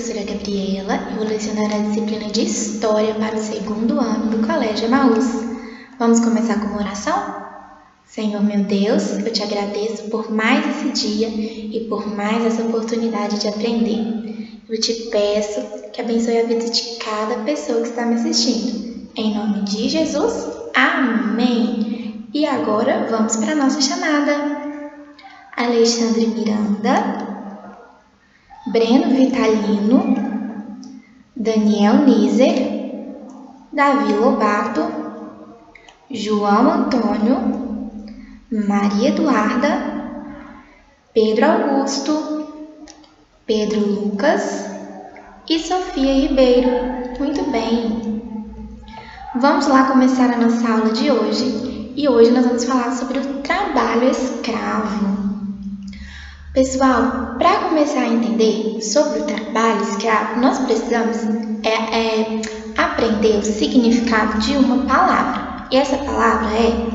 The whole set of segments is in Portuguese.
professora Gabriela e vou lecionar a disciplina de História para o 2º ano do Colégio Emaús. Vamos começar com uma oração? Senhor meu Deus, eu te agradeço por mais esse dia e por mais essa oportunidade de aprender. Eu te peço que abençoe a vida de cada pessoa que está me assistindo. Em nome de Jesus, amém! E agora vamos para a nossa chamada. Alexandre Miranda, Breno Vitalino, Daniel Nizer, Davi Lobato, João Antônio, Maria Eduarda, Pedro Augusto, Pedro Lucas e Sofia Ribeiro. Muito bem! Vamos lá começar a nossa aula de hoje. E hoje nós vamos falar sobre o trabalho escravo. Pessoal, para começar a entender sobre o trabalho escravo, nós precisamos aprender o significado de uma palavra. E essa palavra é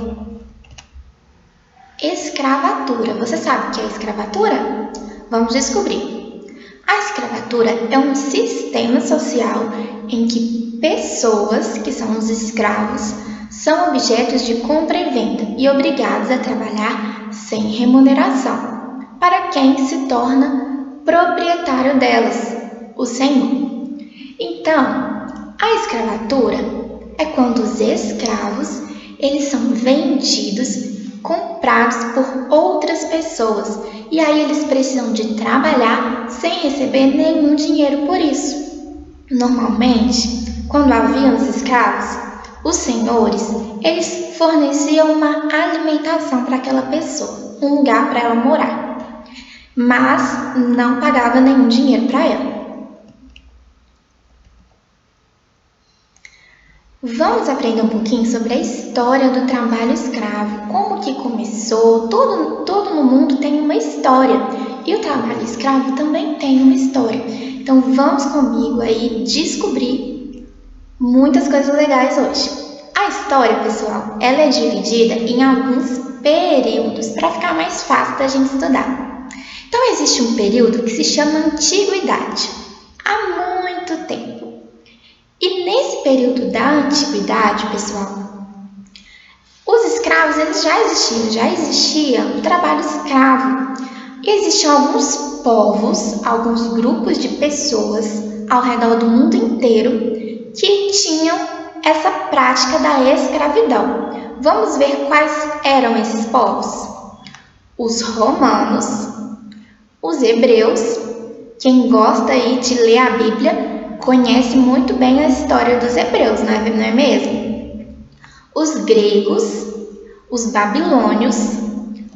escravatura. Você sabe o que é escravatura? Vamos descobrir. A escravatura é um sistema social em que pessoas, que são os escravos, são objetos de compra e venda e obrigados a trabalhar sem remuneração para quem se torna proprietário delas, o senhor. Então, a escravatura é quando os escravos eles são vendidos, comprados por outras pessoas, e aí eles precisam de trabalhar sem receber nenhum dinheiro por isso. Normalmente, quando havia os escravos, os senhores eles forneciam uma alimentação para aquela pessoa, um lugar para ela morar, mas não pagava nenhum dinheiro para ela. Vamos aprender um pouquinho sobre a história do trabalho escravo, como que começou. Todo no mundo tem uma história e o trabalho escravo também tem uma história. Então vamos comigo aí descobrir muitas coisas legais hoje. A história, pessoal, ela é dividida em alguns períodos para ficar mais fácil da gente estudar. Então existe um período que se chama Antiguidade, há muito tempo. E nesse período da Antiguidade, pessoal, os escravos eles já existia o trabalho escravo. E existiam alguns povos, alguns grupos de pessoas ao redor do mundo inteiro que tinham essa prática da escravidão. Vamos ver quais eram esses povos? Os romanos, os hebreus. Quem gosta aí de ler a Bíblia conhece muito bem a história dos hebreus, não é mesmo? Os gregos, os babilônios,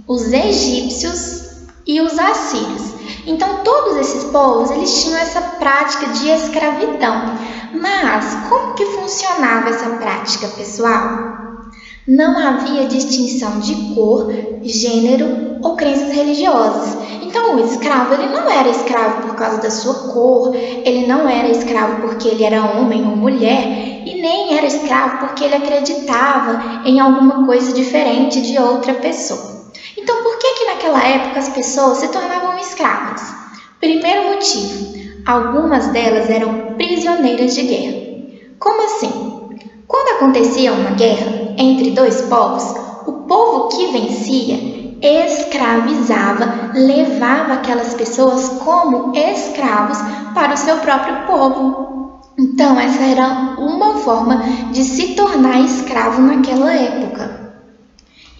os egípcios e os assírios. Então, todos esses povos eles tinham essa prática de escravidão. Mas como que funcionava essa prática, pessoal? Não havia distinção de cor, gênero ou crenças religiosas. Então, o escravo ele não era escravo por causa da sua cor, ele não era escravo porque ele era homem ou mulher, e nem era escravo porque ele acreditava em alguma coisa diferente de outra pessoa. Então, por que naquela época as pessoas se tornavam escravas? Primeiro motivo, algumas delas eram prisioneiras de guerra. Como assim? Quando acontecia uma guerra entre dois povos, o povo que vencia escravizava, levava aquelas pessoas como escravos para o seu próprio povo. Então, essa era uma forma de se tornar escravo naquela época.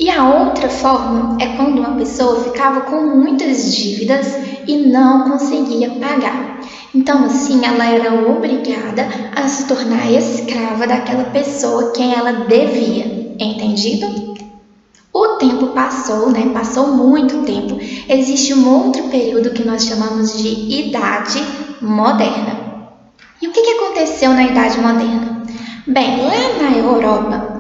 E a outra forma é quando uma pessoa ficava com muitas dívidas e não conseguia pagar. Então, assim, ela era obrigada a se tornar escrava daquela pessoa quem ela devia. Entendido? O tempo passou, Passou muito tempo. Existe um outro período que nós chamamos de Idade Moderna. E o que aconteceu na Idade Moderna? Bem, lá na Europa,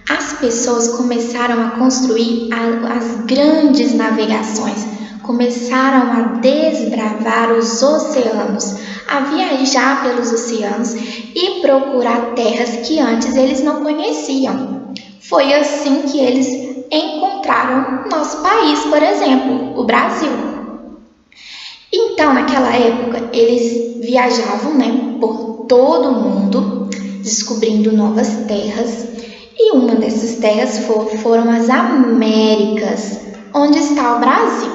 as pessoas começaram a construir as grandes navegações, começaram a desbravar os oceanos, a viajar pelos oceanos e procurar terras que antes eles não conheciam. Foi assim que eles encontraram nosso país, por exemplo, o Brasil. Então, naquela época, eles viajavam, né, por todo o mundo, descobrindo novas terras. E uma dessas terras foram as Américas, onde está o Brasil.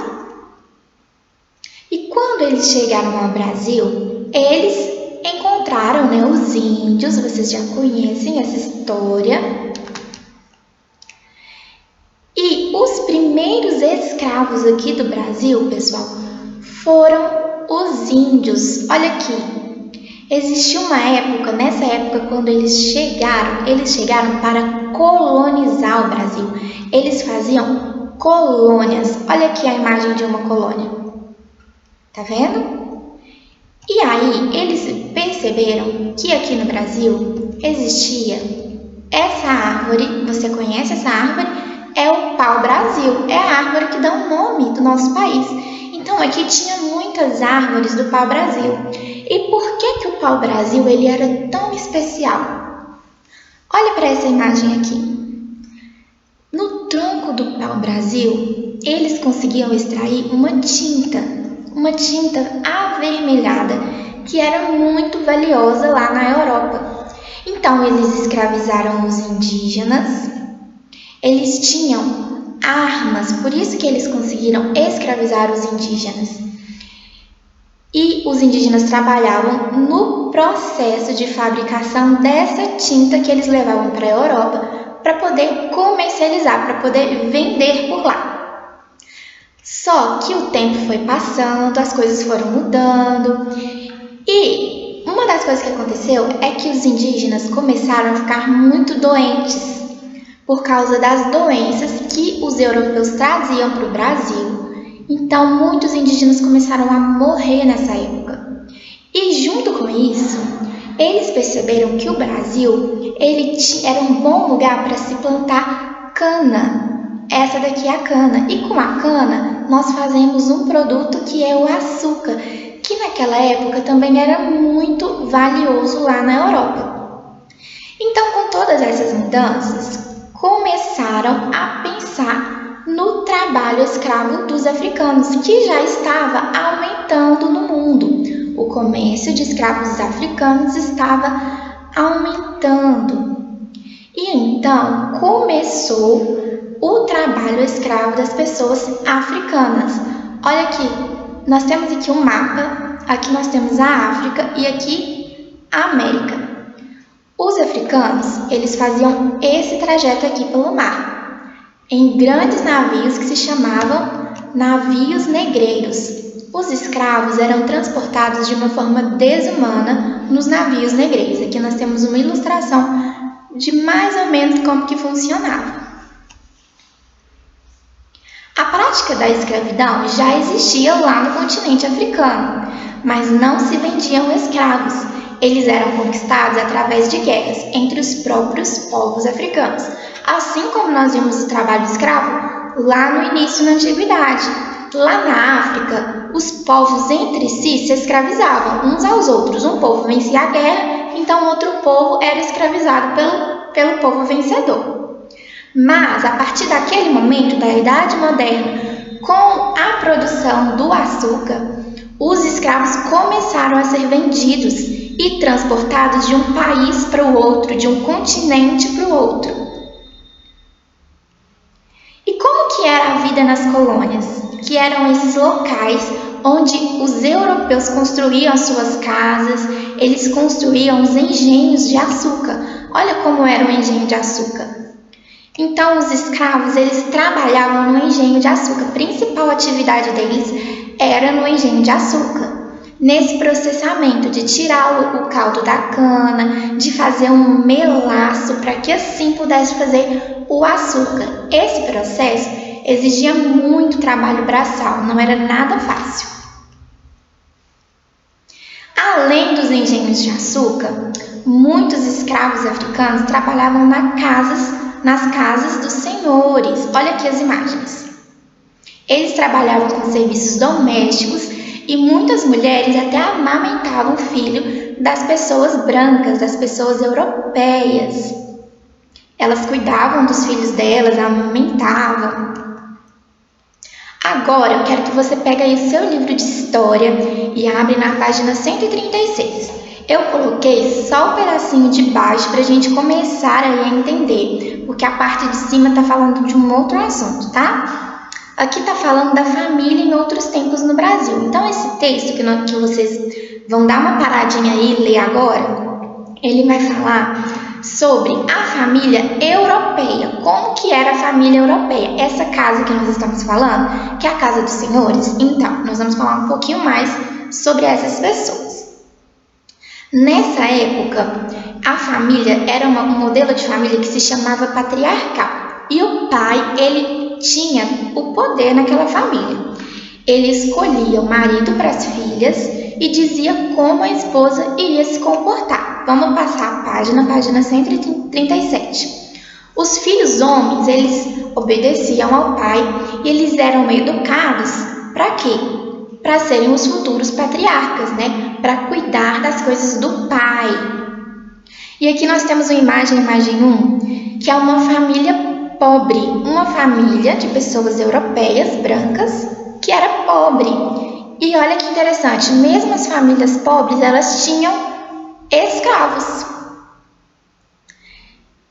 E quando eles chegaram ao Brasil, eles encontraram, né, os índios. Vocês já conhecem essa história. E os primeiros escravos aqui do Brasil, pessoal, foram os índios. Olha aqui, existiu uma época, nessa época, quando eles chegaram para colonizar o Brasil. Eles faziam colônias. Olha aqui a imagem de uma colônia. Tá vendo? E aí, eles perceberam que aqui no Brasil existia essa árvore. Você conhece essa árvore? É o pau-brasil. É a árvore que dá o nome do nosso país. Então, aqui tinha muitas árvores do pau-brasil. E por que o pau-brasil ele era tão especial? Olha para essa imagem aqui. No tronco do pau-brasil, eles conseguiam extrair uma tinta avermelhada, que era muito valiosa lá na Europa. Então, eles escravizaram os indígenas. Eles tinham armas, por isso que eles conseguiram escravizar os indígenas. E os indígenas trabalhavam no processo de fabricação dessa tinta que eles levavam para a Europa para poder comercializar, para poder vender por lá. Só que o tempo foi passando, as coisas foram mudando e uma das coisas que aconteceu é que os indígenas começaram a ficar muito doentes por causa das doenças que os europeus traziam para o Brasil. Então, muitos indígenas começaram a morrer nessa época. E junto com isso, eles perceberam que o Brasil era um bom lugar para se plantar cana. Essa daqui é a cana. E com a cana, nós fazemos um produto que é o açúcar, que naquela época também era muito valioso lá na Europa. Então, com todas essas mudanças, começaram a pensar no trabalho escravo dos africanos, que já estava aumentando no mundo. O comércio de escravos africanos estava aumentando. E então começou o trabalho escravo das pessoas africanas. Olha aqui, nós temos aqui um mapa, aqui nós temos a África e aqui a América. Os africanos, eles faziam esse trajeto aqui pelo mar, em grandes navios que se chamavam navios negreiros. Os escravos eram transportados de uma forma desumana nos navios negreiros. Aqui nós temos uma ilustração de mais ou menos como que funcionava. A prática da escravidão já existia lá no continente africano, mas não se vendiam escravos. Eles eram conquistados através de guerras entre os próprios povos africanos, assim como nós vimos o trabalho escravo lá no início da antiguidade. Lá na África, os povos entre si se escravizavam uns aos outros. Um povo vencia a guerra, então outro povo era escravizado pelo povo vencedor. Mas, a partir daquele momento da Idade Moderna, com a produção do açúcar, os escravos começaram a ser vendidos e transportados de um país para o outro, de um continente para o outro. E como que era a vida nas colônias? Que eram esses locais onde os europeus construíam as suas casas, eles construíam os engenhos de açúcar. Olha como era o engenho de açúcar. Então, os escravos, eles trabalhavam no engenho de açúcar. A principal atividade deles era no engenho de açúcar. Nesse processamento de tirar o caldo da cana, de fazer um melaço para que assim pudesse fazer o açúcar. Esse processo exigia muito trabalho braçal, não era nada fácil. Além dos engenhos de açúcar, muitos escravos africanos trabalhavam nas casas dos senhores. Olha aqui as imagens. Eles trabalhavam com serviços domésticos e muitas mulheres até amamentavam o filho das pessoas brancas, das pessoas europeias. Elas cuidavam dos filhos delas, amamentavam. Agora eu quero que você pegue aí o seu livro de história e abre na página 136. Eu coloquei só o pedacinho de baixo para a gente começar aí a entender, porque a parte de cima está falando de um outro assunto, tá? Aqui está falando da família em outros tempos no Brasil. Então esse texto que vocês vão dar uma paradinha aí e ler agora, ele vai falar sobre a família europeia. Como que era a família europeia? Essa casa que nós estamos falando, que é a casa dos senhores. Então, nós vamos falar um pouquinho mais sobre essas pessoas. Nessa época, a família era um modelo de família que se chamava patriarcal. E o pai, ele tinha o poder naquela família. Ele escolhia o marido para as filhas e dizia como a esposa iria se comportar. Vamos passar a página 137. Os filhos homens, eles obedeciam ao pai e eles eram educados para quê? Para serem os futuros patriarcas, né? Para cuidar das coisas do pai. E aqui nós temos uma imagem 1, que é uma família pobre, uma família de pessoas europeias, brancas, que era pobre. E olha que interessante, mesmo as famílias pobres, elas tinham escravos.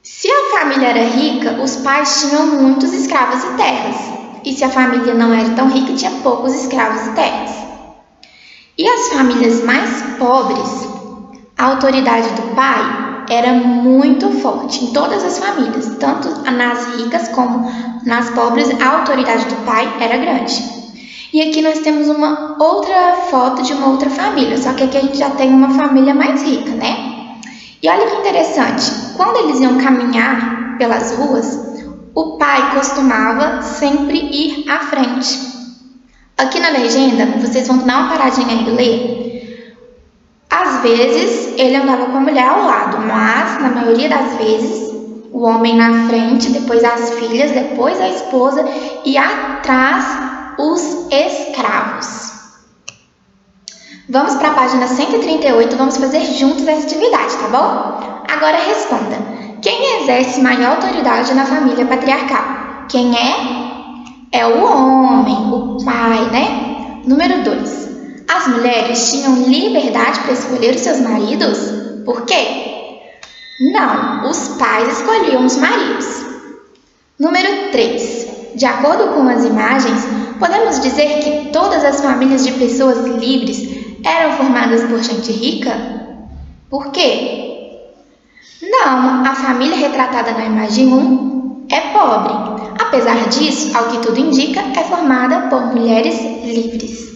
Se a família era rica, os pais tinham muitos escravos e terras. E se a família não era tão rica, tinha poucos escravos e terras. E as famílias mais pobres, a autoridade do pai era muito forte em todas as famílias, tanto nas ricas como nas pobres, a autoridade do pai era grande. E aqui nós temos uma outra foto de uma outra família, só que aqui a gente já tem uma família mais rica, né? E olha que interessante, quando eles iam caminhar pelas ruas, o pai costumava sempre ir à frente. Aqui na legenda, vocês vão dar uma paradinha aí e ler. Às vezes, ele andava com a mulher ao lado, mas, na maioria das vezes, o homem na frente, depois as filhas, depois a esposa e atrás os escravos. Vamos para a página 138, vamos fazer juntos essa atividade, tá bom? Agora responda. Quem exerce maior autoridade na família patriarcal? Quem é? É o homem, o pai, né? Número 2. As mulheres tinham liberdade para escolher os seus maridos? Por quê? Não, os pais escolhiam os maridos. Número 3. De acordo com as imagens, podemos dizer que todas as famílias de pessoas livres eram formadas por gente rica? Por quê? Não, a família retratada na imagem 1 é pobre. Apesar disso, ao que tudo indica, é formada por mulheres livres.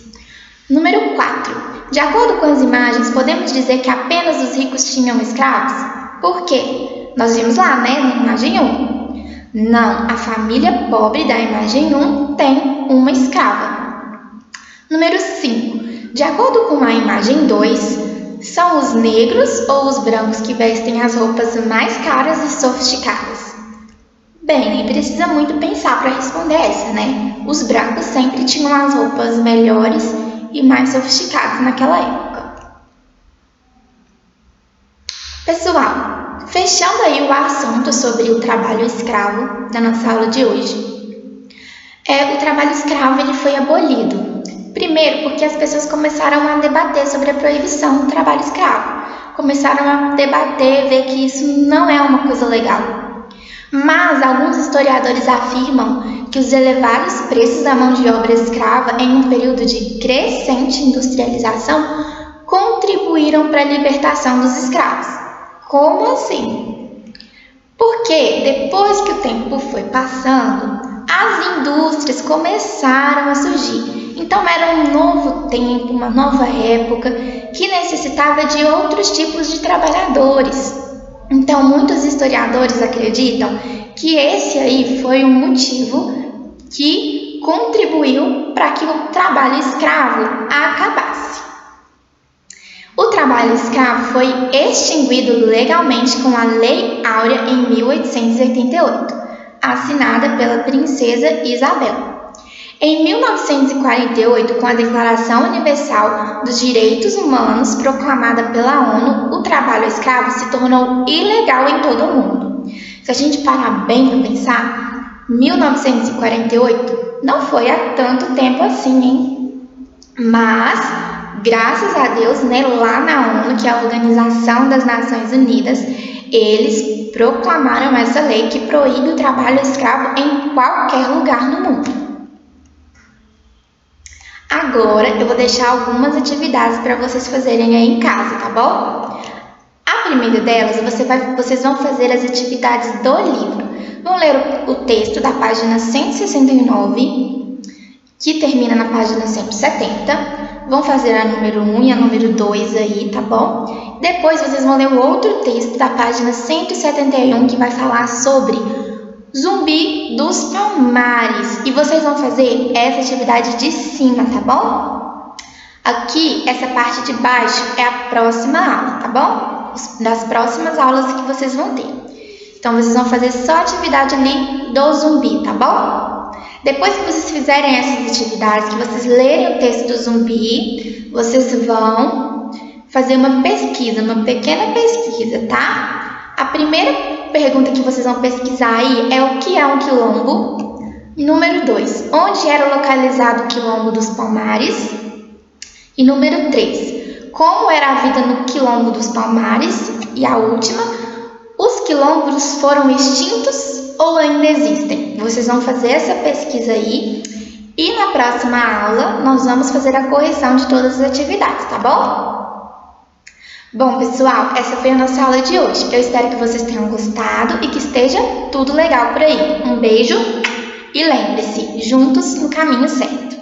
Número 4. De acordo com as imagens, podemos dizer que apenas os ricos tinham escravos? Por quê? Nós vimos lá, né, na imagem 1. Não, a família pobre da imagem 1 tem uma escrava. Número 5. De acordo com a imagem 2, são os negros ou os brancos que vestem as roupas mais caras e sofisticadas? Bem, nem precisa muito pensar para responder essa, né? Os brancos sempre tinham as roupas melhores e mais sofisticadas naquela época. Pessoal, fechando aí o assunto sobre o trabalho escravo da nossa aula de hoje. O trabalho escravo ele foi abolido. Primeiro, porque as pessoas começaram a debater sobre a proibição do trabalho escravo. Começaram a debater, ver que isso não é uma coisa legal. Mas alguns historiadores afirmam que os elevados preços da mão de obra escrava em um período de crescente industrialização contribuíram para a libertação dos escravos. Como assim? Porque depois que o tempo foi passando, as indústrias começaram a surgir. Então era um novo tempo, uma nova época que necessitava de outros tipos de trabalhadores. Então muitos historiadores acreditam que esse aí foi um motivo que contribuiu para que o trabalho escravo acabasse. O trabalho escravo foi extinguido legalmente com a Lei Áurea em 1888, assinada pela princesa Isabel. Em 1948, com a Declaração Universal dos Direitos Humanos proclamada pela ONU, o trabalho escravo se tornou ilegal em todo o mundo. Se a gente parar bem para pensar, 1948 não foi há tanto tempo assim, hein? Mas, graças a Deus, né, lá na ONU, que é a Organização das Nações Unidas, eles proclamaram essa lei que proíbe o trabalho escravo em qualquer lugar no mundo. Agora eu vou deixar algumas atividades para vocês fazerem aí em casa, tá bom? A primeira delas, vocês vão fazer as atividades do livro. Vão ler o texto da página 169, que termina na página 170. Vão fazer a número 1 e a número 2 aí, tá bom? Depois vocês vão ler o outro texto da página 171, que vai falar sobre Zumbi dos Palmares. E vocês vão fazer essa atividade de cima, tá bom? Aqui, essa parte de baixo é a próxima aula, tá bom? Das próximas aulas que vocês vão ter. Então, vocês vão fazer só a atividade ali do zumbi, tá bom? Depois que vocês fizerem essas atividades, que vocês lerem o texto do zumbi, vocês vão fazer uma pesquisa, uma pequena pesquisa, tá? A primeira pergunta que vocês vão pesquisar aí é o que é um quilombo. Número 2, onde era localizado o quilombo dos Palmares? E número 3, como era a vida no quilombo dos Palmares? E a última, os quilombos foram extintos ou ainda existem? Vocês vão fazer essa pesquisa aí e na próxima aula nós vamos fazer a correção de todas as atividades, tá bom? Bom, pessoal, essa foi a nossa aula de hoje. Eu espero que vocês tenham gostado e que esteja tudo legal por aí. Um beijo e lembre-se, juntos no caminho certo.